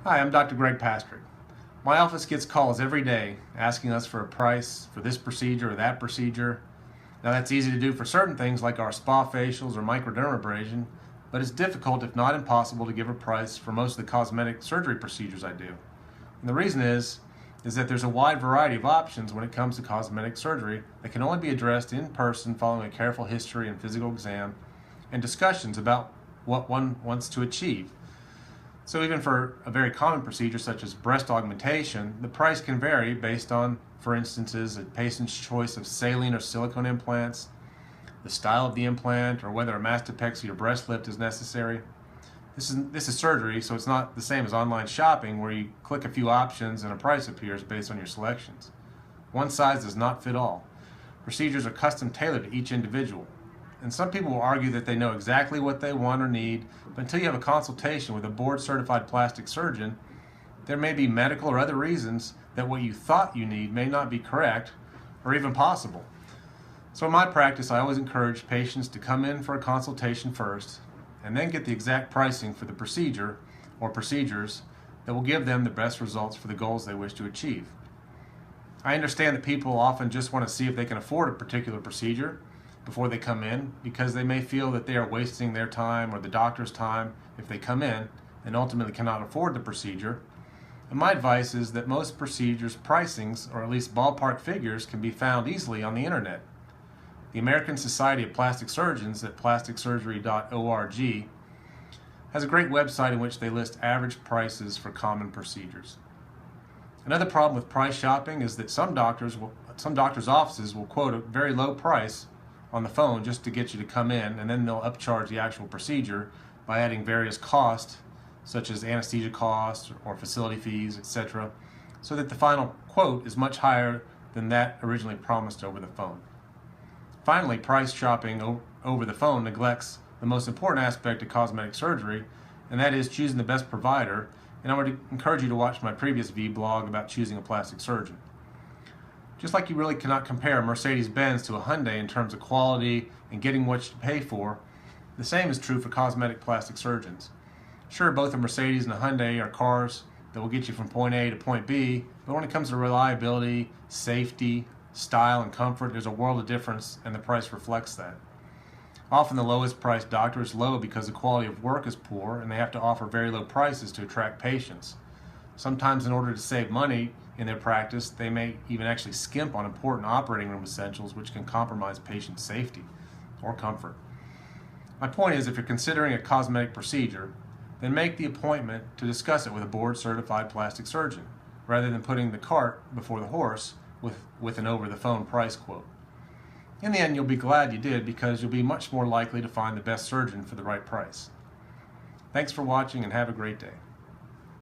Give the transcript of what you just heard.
Hi, I'm Dr. Greg Pastrick. My office gets calls every day asking us for a price for this procedure or that procedure. Now that's easy to do for certain things like our spa facials or microdermabrasion, but it's difficult if not impossible to give a price for most of the cosmetic surgery procedures I do. And the reason is that there's a wide variety of options when it comes to cosmetic surgery that can only be addressed in person following a careful history and physical exam and discussions about what one wants to achieve. So even for a very common procedure such as breast augmentation, the price can vary based on, for instance, a patient's choice of saline or silicone implants, the style of the implant, or whether a mastopexy or breast lift is necessary. This is surgery, so it's not the same as online shopping where you click a few options and a price appears based on your selections. One size does not fit all. Procedures are custom tailored to each individual. And some people will argue that they know exactly what they want or need, but until you have a consultation with a board-certified plastic surgeon, there may be medical or other reasons that what you thought you need may not be correct or even possible. So in my practice, I always encourage patients to come in for a consultation first and then get the exact pricing for the procedure or procedures that will give them the best results for the goals they wish to achieve. I understand that people often just want to see if they can afford a particular procedure before they come in because they may feel that they are wasting their time or the doctor's time if they come in and ultimately cannot afford the procedure. And my advice is that most procedures' pricings, or at least ballpark figures, can be found easily on the internet. The American Society of Plastic Surgeons at plasticsurgery.org has a great website in which they list average prices for common procedures. Another problem with price shopping is that some doctors' offices will quote a very low price on the phone just to get you to come in, and then they'll upcharge the actual procedure by adding various costs such as anesthesia costs or facility fees, etc., so that the final quote is much higher than that originally promised over the phone. Finally, price shopping over the phone neglects the most important aspect of cosmetic surgery, and that is choosing the best provider, and I would encourage you to watch my previous vlog about choosing a plastic surgeon. Just like you really cannot compare a Mercedes-Benz to a Hyundai in terms of quality and getting what you pay for, the same is true for cosmetic plastic surgeons. Sure, both a Mercedes and a Hyundai are cars that will get you from point A to point B, but when it comes to reliability, safety, style, and comfort, there's a world of difference, and the price reflects that. Often the lowest priced doctor is low because the quality of work is poor and they have to offer very low prices to attract patients. Sometimes in order to save money in their practice, they may even actually skimp on important operating room essentials, which can compromise patient safety or comfort. My point is, if you're considering a cosmetic procedure, then make the appointment to discuss it with a board-certified plastic surgeon, rather than putting the cart before the horse with an over-the-phone price quote. In the end, you'll be glad you did because you'll be much more likely to find the best surgeon for the right price. Thanks for watching and have a great day.